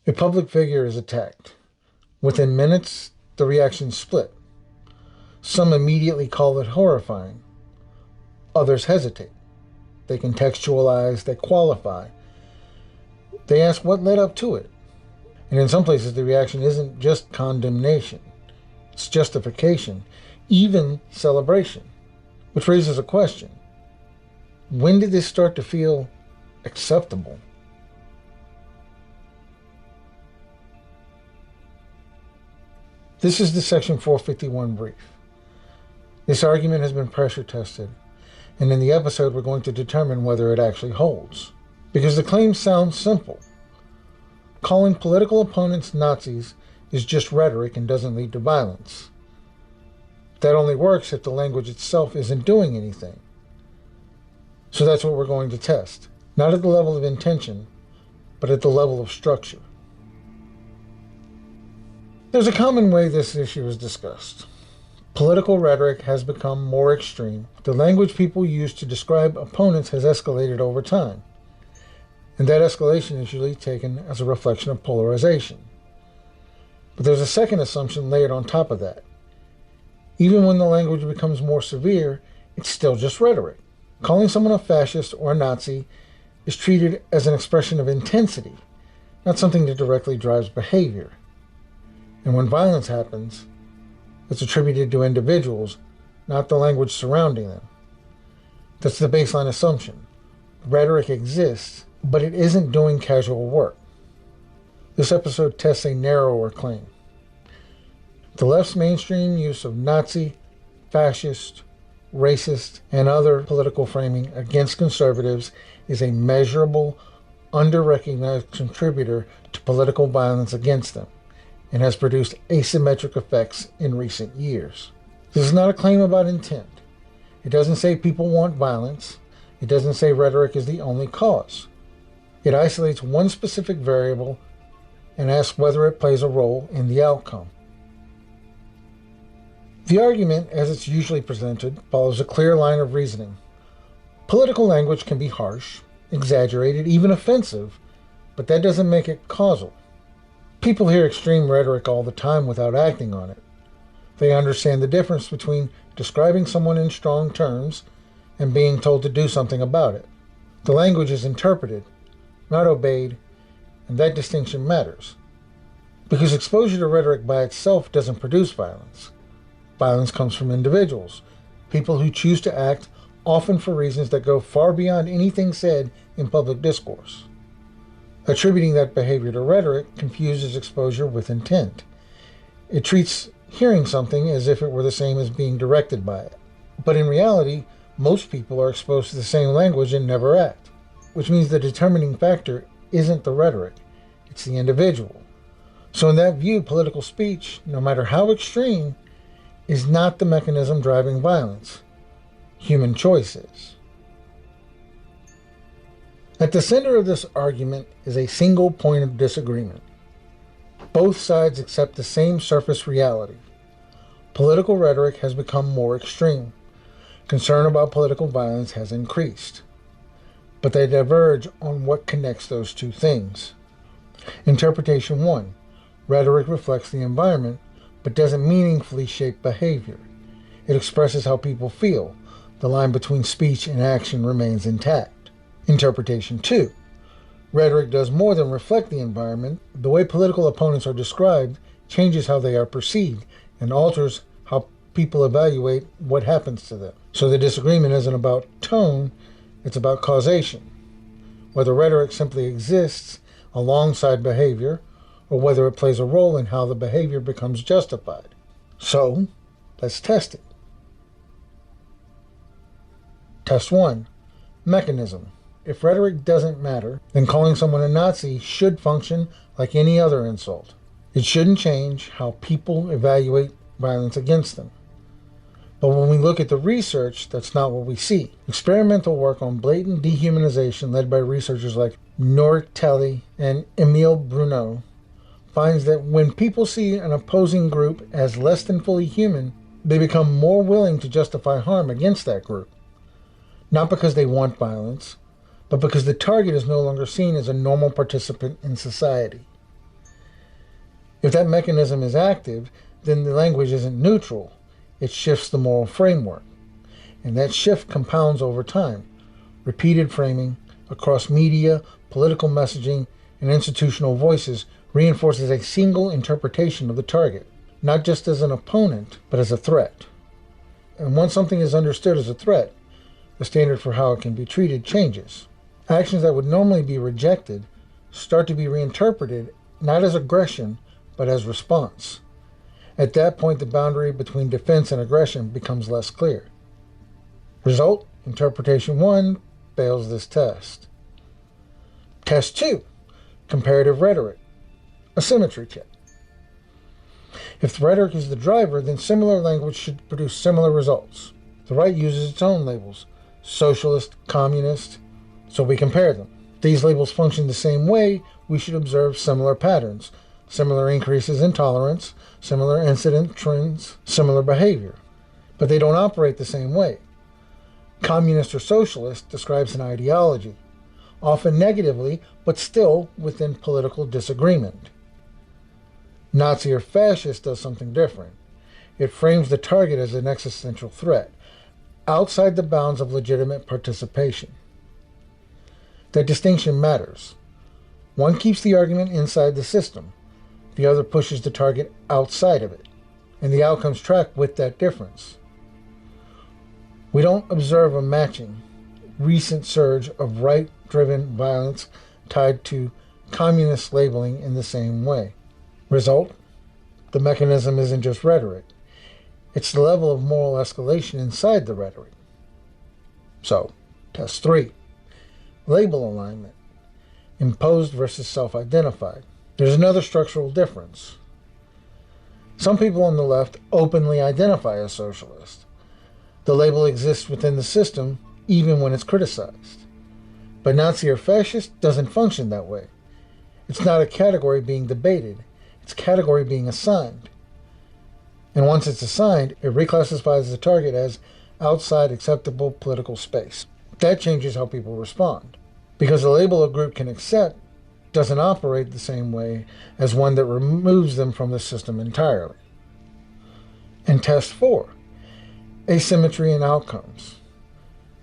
A public figure is attacked. Within minutes, the reactions split. Some immediately call it horrifying. Others hesitate. They contextualize, they qualify. They ask what led up to it. And in some places, the reaction isn't just condemnation. It's justification, even celebration. Which raises a question. When did this start to feel acceptable? This is the Section 451 brief. This argument has been pressure tested, and in the episode we're going to determine whether it actually holds. Because the claim sounds simple. Calling political opponents Nazis is just rhetoric and doesn't lead to violence. That only works if the language itself isn't doing anything. So that's what we're going to test. Not at the level of intention, but at the level of structure. There's a common way this issue is discussed. Political rhetoric has become more extreme. The language people use to describe opponents has escalated over time. And that escalation is usually taken as a reflection of polarization. But there's a second assumption layered on top of that. Even when the language becomes more severe, it's still just rhetoric. Calling someone a fascist or a Nazi is treated as an expression of intensity, not something that directly drives behavior. And when violence happens, it's attributed to individuals, not the language surrounding them. That's the baseline assumption. Rhetoric exists, but it isn't doing casual work. This episode tests a narrower claim. The left's mainstream use of Nazi, fascist, racist, and other political framing against conservatives is a measurable, under-recognized contributor to political violence against them, and has produced asymmetric effects in recent years. This is not a claim about intent. It doesn't say people want violence. It doesn't say rhetoric is the only cause. It isolates one specific variable and asks whether it plays a role in the outcome. The argument, as it's usually presented, follows a clear line of reasoning. Political language can be harsh, exaggerated, even offensive, but that doesn't make it causal. People hear extreme rhetoric all the time without acting on it. They understand the difference between describing someone in strong terms and being told to do something about it. The language is interpreted, not obeyed, and that distinction matters. Because exposure to rhetoric by itself doesn't produce violence. Violence comes from individuals, people who choose to act often for reasons that go far beyond anything said in public discourse. Attributing that behavior to rhetoric confuses exposure with intent. It treats hearing something as if it were the same as being directed by it. But in reality, most people are exposed to the same language and never act, which means the determining factor isn't the rhetoric, it's the individual. So in that view, political speech, no matter how extreme, is not the mechanism driving violence. Human choice is. At the center of this argument is a single point of disagreement. Both sides accept the same surface reality. Political rhetoric has become more extreme. Concern about political violence has increased. But they diverge on what connects those two things. Interpretation 1. Rhetoric reflects the environment, but doesn't meaningfully shape behavior. It expresses how people feel. The line between speech and action remains intact. Interpretation 2. Rhetoric does more than reflect the environment. The way political opponents are described changes how they are perceived and alters how people evaluate what happens to them. So the disagreement isn't about tone, it's about causation. Whether rhetoric simply exists alongside behavior, or whether it plays a role in how the behavior becomes justified. So, let's test it. Test 1. Mechanism. If rhetoric doesn't matter, then calling someone a Nazi should function like any other insult. It shouldn't change how people evaluate violence against them. But when we look at the research, that's not what we see. Experimental work on blatant dehumanization led by researchers like Norik Telly and Emile Bruno finds that when people see an opposing group as less than fully human, they become more willing to justify harm against that group. Not because they want violence, but because the target is no longer seen as a normal participant in society. If that mechanism is active, then the language isn't neutral. It shifts the moral framework. And that shift compounds over time. Repeated framing across media, political messaging, and institutional voices reinforces a single interpretation of the target, not just as an opponent, but as a threat. And once something is understood as a threat, the standard for how it can be treated changes. Actions that would normally be rejected start to be reinterpreted not as aggression, but as response. At that point, the boundary between defense and aggression becomes less clear. Result, interpretation 1 fails this test. Test 2, comparative rhetoric, asymmetry check. If the rhetoric is the driver, then similar language should produce similar results. The right uses its own labels, socialist, communist, so we compare them. If these labels function the same way, we should observe similar patterns, similar increases in tolerance, similar incident trends, similar behavior. But they don't operate the same way. Communist or socialist describes an ideology, often negatively, but still within political disagreement. Nazi or fascist does something different. It frames the target as an existential threat, outside the bounds of legitimate participation. That distinction matters. One keeps the argument inside the system, the other pushes the target outside of it, and the outcomes track with that difference. We don't observe a matching, recent surge of right-driven violence tied to communist labeling in the same way. Result? The mechanism isn't just rhetoric. It's the level of moral escalation inside the rhetoric. So, test 3. Label alignment. Imposed versus self-identified. There's another structural difference. Some people on the left openly identify as socialist. The label exists within the system even when it's criticized. But Nazi or fascist doesn't function that way. It's not a category being debated. It's a category being assigned. And once it's assigned, it reclassifies the target as outside acceptable political space. That changes how people respond. Because the label a group can accept doesn't operate the same way as one that removes them from the system entirely. And test 4, asymmetry in outcomes.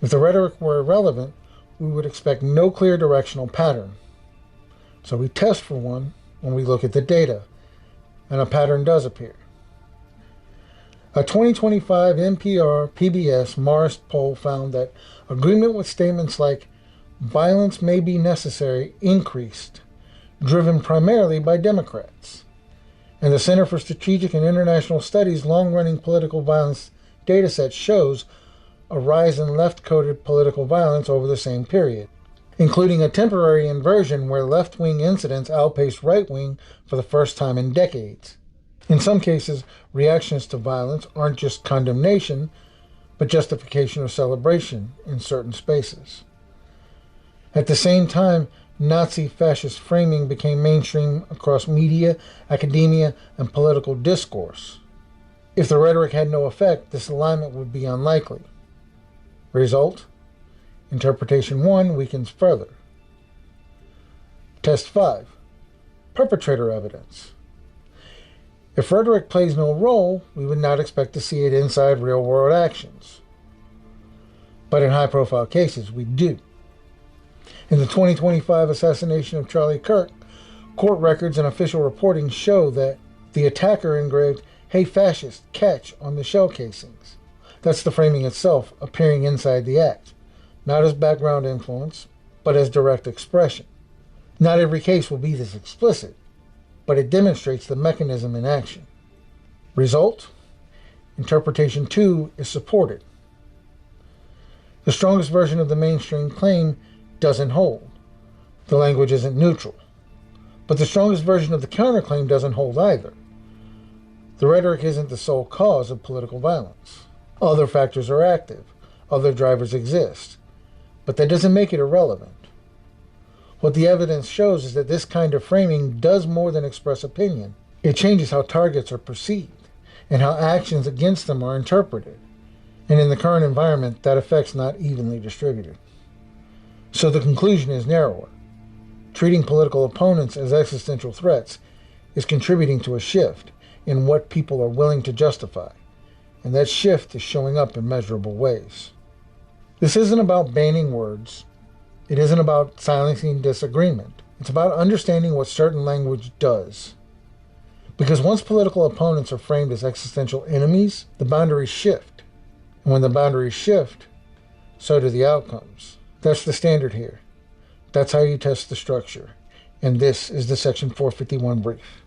If the rhetoric were irrelevant, we would expect no clear directional pattern. So we test for one when we look at the data, and a pattern does appear. A 2025 NPR PBS Marist poll found that agreement with statements like violence may be necessary increased, driven primarily by Democrats. And the Center for Strategic and International Studies' long-running political violence dataset shows a rise in left-coded political violence over the same period, including a temporary inversion where left-wing incidents outpaced right-wing for the first time in decades. In some cases, reactions to violence aren't just condemnation, but justification or celebration in certain spaces. At the same time, Nazi-fascist framing became mainstream across media, academia, and political discourse. If the rhetoric had no effect, this alignment would be unlikely. Result? Interpretation 1 weakens further. Test 5. Perpetrator evidence. If rhetoric plays no role, we would not expect to see it inside real-world actions. But in high-profile cases, we do. In the 2025 assassination of Charlie Kirk, court records and official reporting show that the attacker engraved, "Hey fascist, catch," on the shell casings. That's the framing itself appearing inside the act, not as background influence, but as direct expression. Not every case will be this explicit, but it demonstrates the mechanism in action. Result? Interpretation 2 is supported. The strongest version of the mainstream claim doesn't hold. The language isn't neutral. But the strongest version of the counterclaim doesn't hold either. The rhetoric isn't the sole cause of political violence. Other factors are active. Other drivers exist. But that doesn't make it irrelevant. What the evidence shows is that this kind of framing does more than express opinion. It changes how targets are perceived and how actions against them are interpreted. And in the current environment, that effect's not evenly distributed. So the conclusion is narrower. Treating political opponents as existential threats is contributing to a shift in what people are willing to justify, and that shift is showing up in measurable ways. This isn't about banning words. It isn't about silencing disagreement. It's about understanding what certain language does. Because once political opponents are framed as existential enemies, the boundaries shift. And when the boundaries shift, so do the outcomes. That's the standard here. That's how you test the structure. And this is the Section 451 brief.